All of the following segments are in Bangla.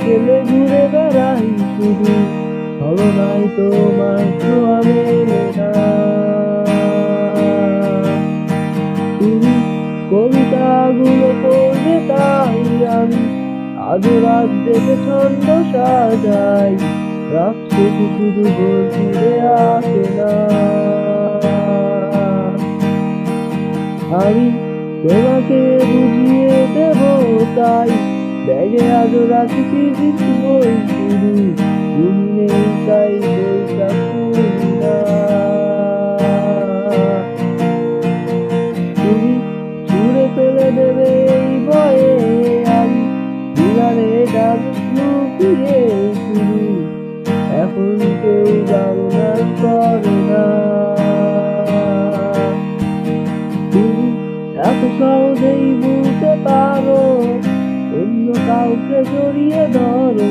বিকেলে ঘুরে বেড়াই শুধু, ছলনায় তোমার ছোঁয়া মেলে না। তুমি কবিতাগুলো পড়বে তাই আমি আজও রাত জেগে ছন্দ সাজাই, রাত শেষে শুধু গোল ফিরে আসে না। আমি তোমাকে বুঝিয়ে দেব তাই ব্যাগে আজও রাখি কিছু বই শুধু, তুমি নেই তাই বইটা খুলি না। তুমি ছুঁড়ে ফেলে দেবে এই ভয়ে আমি বিহারে ডাক লুকিয়ে শুধু, এখন কেউ বারণা করে না। তুমি এত সহজেই বুঝতে পারো, অন্য কাউকে জড়িয়ে ধরো,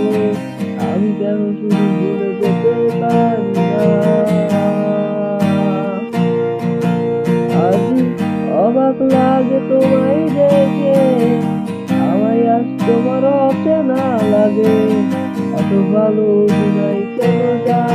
আমি কেন শুধু ভুলে যেতে পারি না। আজ অবাক লাগে তোমায় দেখে, আমায় আজ তোমার অচেনা লাগে, এত ভালো অভিনয় কেন জানি